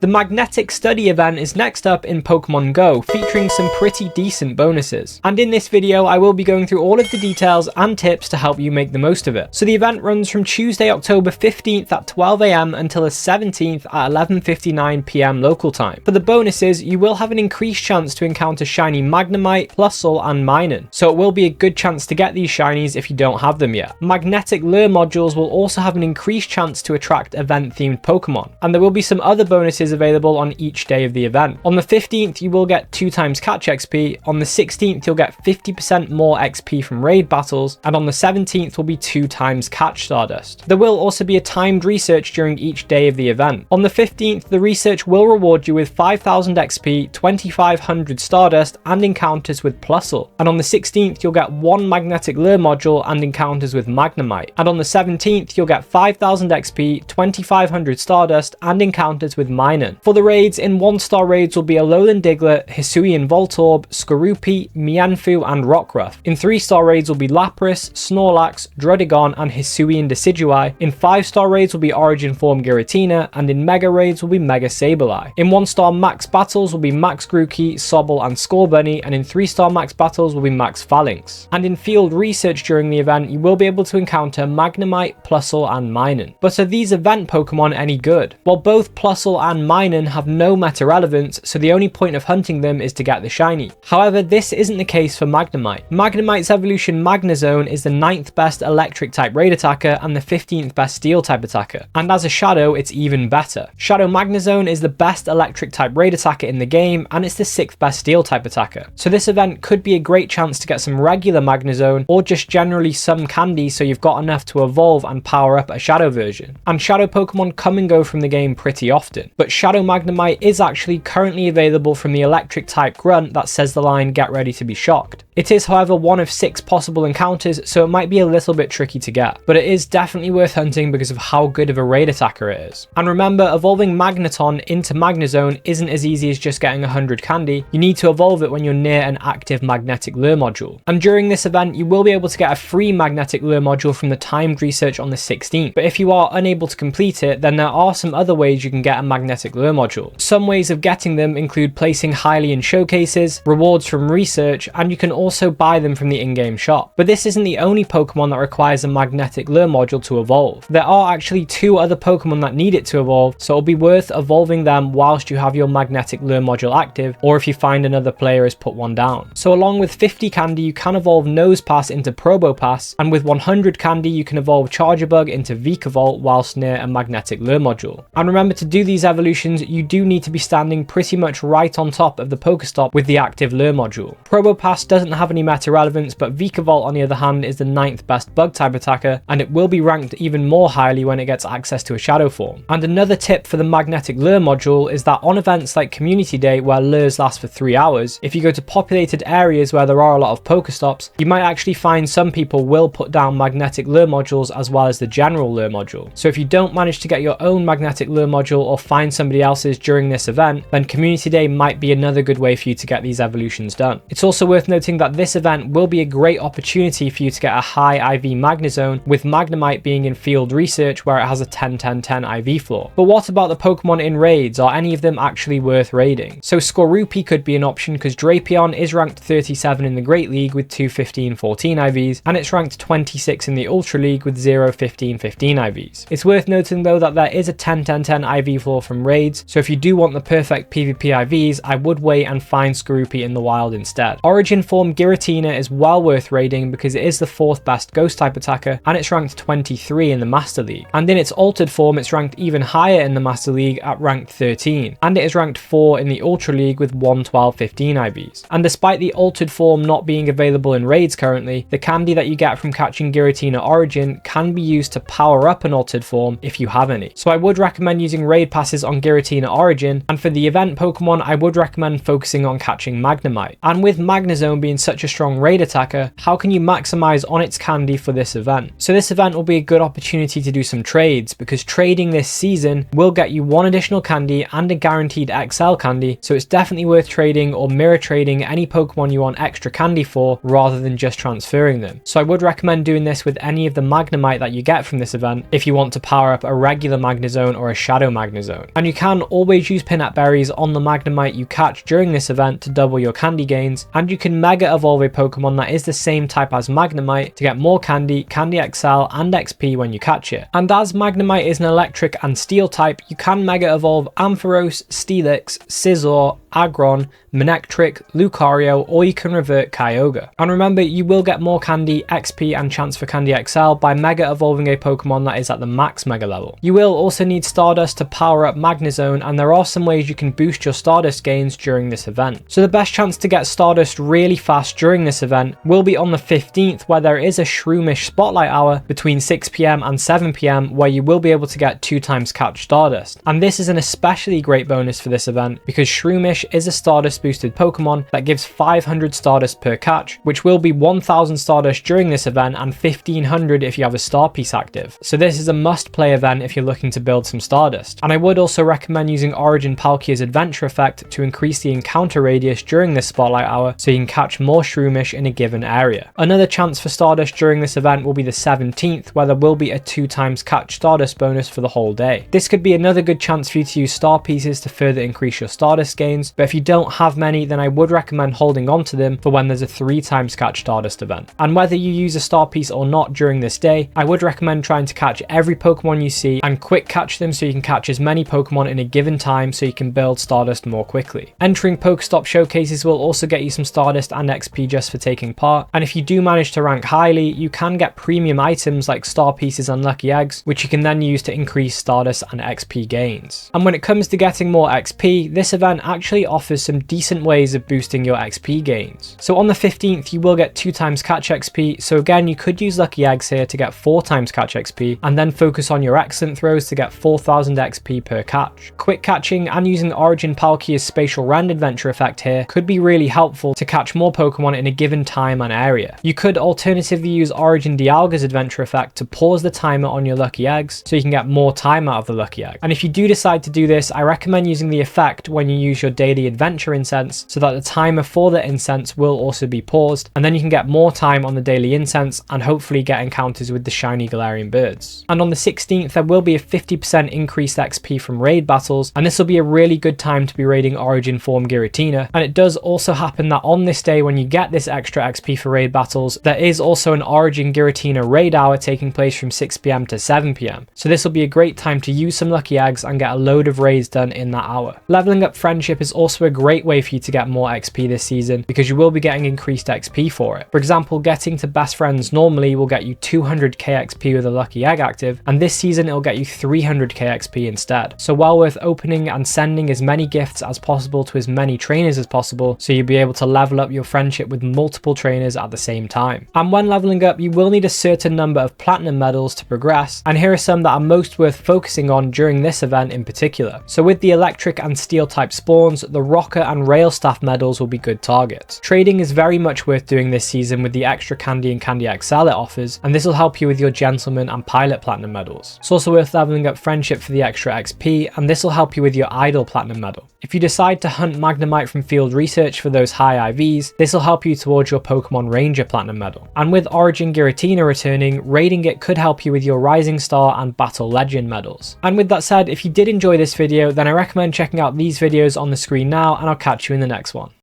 The Magnetic Study event is next up in Pokemon Go, featuring some pretty decent bonuses. And in this video, I will be going through all of the details and tips to help you make the most of it. So the event runs from Tuesday, October 15th at 12 AM until the 17th at 11:59 PM local time. For the bonuses, you will have an increased chance to encounter shiny Magnemite, Plusle, and Minun. So it will be a good chance to get these shinies if you don't have them yet. Magnetic Lure modules will also have an increased chance to attract event-themed Pokemon. And there will be some other bonuses available on each day of the event. On the 15th, you will get 2 times catch XP, on the 16th, you'll get 50% more XP from raid battles, and on the 17th will be 2 times catch Stardust. There will also be a timed research during each day of the event. On the 15th, the research will reward you with 5,000 XP, 2,500 Stardust, and encounters with Plusle. And on the 16th, you'll get 1 Magnetic Lure module and encounters with Magnemite. And on the 17th, you'll get 5,000 XP, 2,500 Stardust, and encounters with Minun. For the raids, in 1-star raids will be Alolan Diglett, Hisuian Voltorb, Skorupi, Mienfoo, and Rockruff. In 3-star raids will be Lapras, Snorlax, Druddigon, and Hisuian Decidueye. In 5-star raids will be Origin Form Giratina, and in Mega raids will be Mega Sableye. In 1-star max battles will be Max Grookey, Sobble, and Scorbunny, and in 3-star max battles will be Max Phalanx. And in field research during the event, you will be able to encounter Magnemite, Plusle, and Minun. But are these event Pokemon any good? Well, both Plusle and Minun have no meta relevance, so the only point of hunting them is to get the shiny. However, this isn't the case for Magnemite. Magnemite's evolution Magnezone is the 9th best electric type raid attacker and the 15th best steel type attacker, and as a shadow it's even better. Shadow Magnezone is the best electric type raid attacker in the game, and it's the 6th best steel type attacker. So this event could be a great chance to get some regular Magnezone, or just generally some candy so you've got enough to evolve and power up a shadow version. And shadow Pokemon come and go from the game pretty often, but Shadow Magnemite is actually currently available from the electric type grunt that says the line "Get ready to be shocked." It is, however, one of 6 possible encounters, so it might be a little bit tricky to get, but it is definitely worth hunting because of how good of a raid attacker it is. And remember, evolving Magneton into Magnezone isn't as easy as just getting 100 candy. You need to evolve it when you're near an active Magnetic Lure module. And during this event, you will be able to get a free Magnetic Lure module from the timed research on the 16th, but if you are unable to complete it, then there are some other ways you can get a Magnetic Lure module. Some ways of getting them include placing highly in showcases, rewards from research, and you can also buy them from the in-game shop. But this isn't the only Pokemon that requires a Magnetic Lure module to evolve. There are actually 2 other Pokemon that need it to evolve, so it'll be worth evolving them whilst you have your Magnetic Lure module active, or if you find another player has put one down. So along with 50 candy, you can evolve Nosepass into Probopass, and with 100 candy, you can evolve Charjabug into Vikavolt whilst near a Magnetic Lure module. And remember, to do these evolutions, you do need to be standing pretty much right on top of the Pokestop with the active Lure module. Probopass doesn't have any meta relevance, but Vikavolt on the other hand is the 9th best bug type attacker, and it will be ranked even more highly when it gets access to a shadow form. And another tip for the Magnetic Lure module is that on events like Community Day, where lures last for 3 hours, if you go to populated areas where there are a lot of Pokestops, you might actually find some people will put down Magnetic Lure modules as well as the general Lure module. So if you don't manage to get your own Magnetic Lure module or find somebody else's during this event, then Community Day might be another good way for you to get these evolutions done. It's also worth noting that this event will be a great opportunity for you to get a high IV Magnezone, with Magnemite being in field research where it has a 10-10-10 IV floor. But what about the Pokemon in raids? Are any of them actually worth raiding? So Skorupi could be an option because Drapion is ranked 37 in the Great League with 215-14 IVs, and it's ranked 26 in the Ultra League with 0-15-15 IVs. It's worth noting though that there is a 10-10-10 IV floor from raids, so if you do want the perfect PvP IVs, I would wait and find Skorupi in the wild instead. Origin Form Giratina is well worth raiding because it is the 4th best ghost type attacker, and it's ranked 23 in the Master League. And in its altered form, it's ranked even higher in the Master League at rank 13, and it is ranked 4 in the Ultra League with 112-15 IVs. And despite the altered form not being available in raids currently, the candy that you get from catching Giratina Origin can be used to power up an altered form if you have any. So I would recommend using raid passes on Giratina Origin, and for the event Pokemon, I would recommend focusing on catching Magnemite. And with Magnezone being such a strong raid attacker, how can you maximize on its candy for this event? So this event will be a good opportunity to do some trades, because trading this season will get you 1 additional candy and a guaranteed XL candy, so it's definitely worth trading or mirror trading any Pokemon you want extra candy for rather than just transferring them. So I would recommend doing this with any of the Magnemite that you get from this event if you want to power up a regular Magnezone or a Shadow Magnezone. And you can always use Peanut Berries on the Magnemite you catch during this event to double your candy gains, and you can Mega Evolve a Pokemon that is the same type as Magnemite to get more candy, Candy XL and XP when you catch it. And as Magnemite is an electric and steel type, you can Mega Evolve Ampharos, Steelix, Scizor, Aggron, Manectric, Lucario, or you can revert Kyogre. And remember, you will get more candy, XP and chance for Candy XL by Mega Evolving a Pokemon that is at the max Mega level. You will also need Stardust to power up Magnezone, and there are some ways you can boost your Stardust gains during this event. So the best chance to get Stardust really fast during this event will be on the 15th, where there is a Shroomish Spotlight Hour between 6 PM and 7 PM where you will be able to get 2 times catch Stardust. And this is an especially great bonus for this event because Shroomish is a Stardust boosted Pokemon that gives 500 Stardust per catch, which will be 1000 Stardust during this event and 1500 if you have a Star Piece active. So this is a must play event if you're looking to build some Stardust. And I would also recommend using Origin Palkia's Adventure Effect to increase the encounter radius during this Spotlight Hour so you can catch more Shroomish in a given area. Another chance for Stardust during this event will be the 17th, where there will be a 2 times catch Stardust bonus for the whole day. This could be another good chance for you to use Star Pieces to further increase your Stardust gains, but if you don't have many, then I would recommend holding on to them for when there's a 3 times catch Stardust event. And whether you use a Star Piece or not during this day, I would recommend trying to catch every Pokemon you see and quick catch them so you can catch as many Pokemon in a given time so you can build Stardust more quickly. Entering Pokestop showcases will also get you some Stardust and XP just for taking part, and if you do manage to rank highly, you can get premium items like Star Pieces and Lucky Eggs, which you can then use to increase Stardust and XP gains. And when it comes to getting more XP, this event actually offers some decent ways of boosting your XP gains. So on the 15th, you will get 2 times catch XP, so again you could use Lucky Eggs here to get 4 times catch XP, and then focus on your excellent throws to get 4000 XP per catch. Quick catching and using Origin Palkia's Spatial Rend Adventure Effect here could be really helpful to catch more Pokemon in a given time and area. You could alternatively use Origin Dialga's Adventure Effect to pause the timer on your Lucky Eggs so you can get more time out of the Lucky Egg. And if you do decide to do this, I recommend using the effect when you use your daily adventure incense so that the timer for the incense will also be paused, and then you can get more time on the daily incense and hopefully get encounters with the shiny Galarian birds. And on the 16th, there will be a 50% increased XP from raid battles, and this will be a really good time to be raiding Origin Form Giratina. And it does also happen that on this day when you get this extra XP for raid battles, there is also an Origin Giratina raid hour taking place from 6 PM to 7 PM. So this will be a great time to use some Lucky Eggs and get a load of raids done in that hour. Leveling up Friendship is also a great way for you to get more XP this season because you will be getting increased XP for it. For example, getting to Best Friends normally will get you 200k XP with a Lucky Egg active, and this season it'll get you 300k XP instead. So well worth opening and sending as many gifts as possible to as many trainers as possible so you'll be able to level up your friendship with multiple trainers at the same time. And when leveling up, you will need a certain number of platinum medals to progress, and here are some that are most worth focusing on during this event in particular. So with the electric and steel type spawns, the Rocker and Rail Staff medals will be good targets. Trading is very much worth doing this season with the extra candy and Candy XL it offers, and this will help you with your Gentleman and Pilot platinum medals. It's also worth leveling up Friendship for the extra XP, and this will help you with your Idol platinum medal. If you decide to hunt Magnemite from field research for those high IVs, this will help you towards your Pokemon Ranger platinum medal. And with Origin Giratina returning, raiding it could help you with your Rising Star and Battle Legend medals. And with that said, if you did enjoy this video, then I recommend checking out these videos on the screen now, and I'll catch you in the next one.